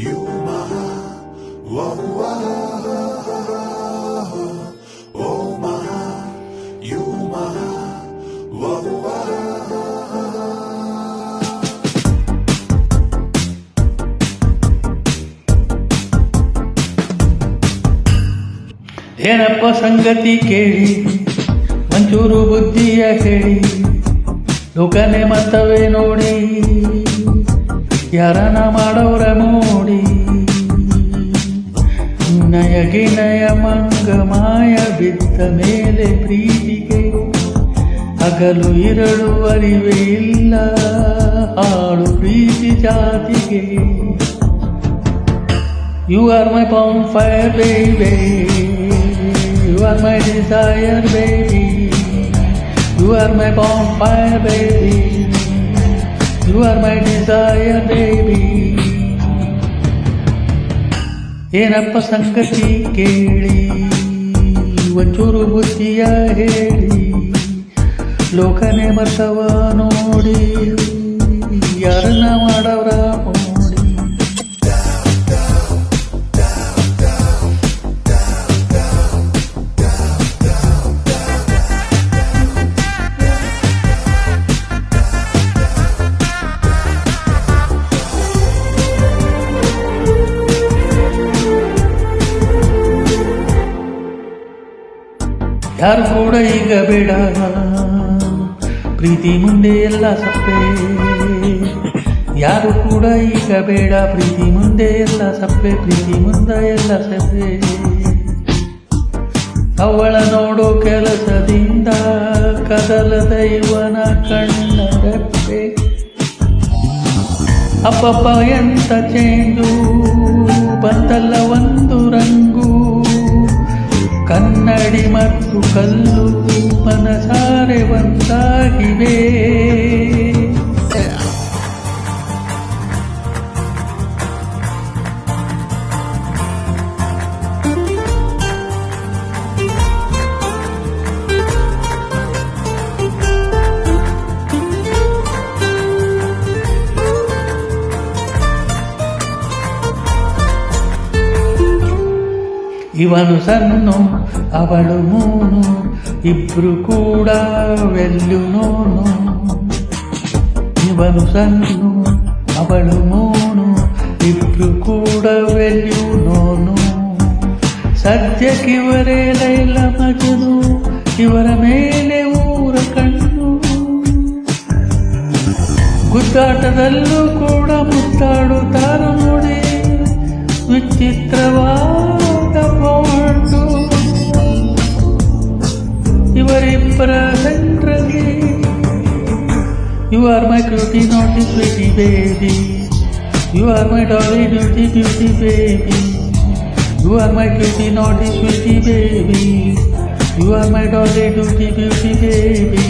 You my, whoa, whoa, oh my, you my, whoa, whoa. ಏನಪ್ಪ ಸಂಗತಿ ಕೇಳಿ ಒಂಚೂರು ಬುದ್ಧಿಯ ಹೇಳಿ ಲೋಕನೆ ಮತ್ತವೇ ನೋಡಿ ಯಾರನ ಮಾಡೋರ ಮೋಡಿ ನಯಗಿನಯ ಮಂಗ ಮಾಯ ಬಿದ್ದ ಮೇಲೆ ಪ್ರೀತಿಗೆ ಹಗಲು ಇರಳು ಅರಿವೇ ಇಲ್ಲ ಹಾಳು ಪ್ರೀತಿ ಜಾತಿಗೆ You are my bonfire, baby. You are my desire, baby. You are my bonfire, baby. You are my desire, baby. ಏನಪ್ಪ ಸಂಗತಿ ಕೇಳಿ ಒಂಚೂರು ಬುದ್ಧಿಯ ಹೇಳಿ ಲೋಕನೆ ಮತವ ನೋಡಿ ಯಾರನ್ನ ಮಾಡವ್ರ ನೋಡಿ ಯಾರು ಕೂಡ ಈಗ ಬೇಡ ಪ್ರೀತಿ ಮುಂದೆ ಎಲ್ಲ ಸಪ್ಪೆ ಯಾರು ಕೂಡ ಈಗ ಬೇಡ ಪ್ರೀತಿ ಮುಂದೆ ಎಲ್ಲ ಸಪ್ಪೆ ಪ್ರೀತಿ ಮುಂದೆ ಎಲ್ಲ ಸಪ್ಪೆ ಅವಳ ನೋಡೋ ಕೆಲಸದಿಂದ ಕದಲದ ಇವನ ಕಣ್ಣರಪ್ಪೆ ಅಪ್ಪಪ್ಪ ಎಂತ ಚೇಂಜು ಬಂತಲ್ಲ ಒಂದು ರಂಗು ಕನ್ನಡಿ ಮತ್ತು ಕಲ್ಲು ಮನಸಾರೆ ಒಂದಾಗಿವೆ ಇವನು ಸಣ್ಣು ಅವಳು ಮೂನು ಇಬ್ರು ಕೂಡ ವೆಲ್ಲು ನೋನು ಇವನು ಸಣ್ಣು ಅವಳು ಮೂನು ಇಬ್ರು ಕೂಡ ವೆಲ್ಲು ನೋನು ಸದ್ಯಕ್ಕಿವರೇ ಲೈಲ ಮಜನು ಇವರ ಮೇಲೆ ಊರ ಕಣ್ಣು ಗುದ್ದಾಟದಲ್ಲೂ ಕೂಡ ಮುತ್ತಾಡುತ್ತಾರ ನೋಡಿ ವಿಚಿತ್ರವಾದ ಬಾಂಡು ಇವರಿಬ್ಬರ ಸೆಂಟ್ರಲ್ಲಿ You are my cutie naughty sweetie baby You are my dolly duty beauty baby You are my cutie naughty sweetie baby You are my dolly duty beauty baby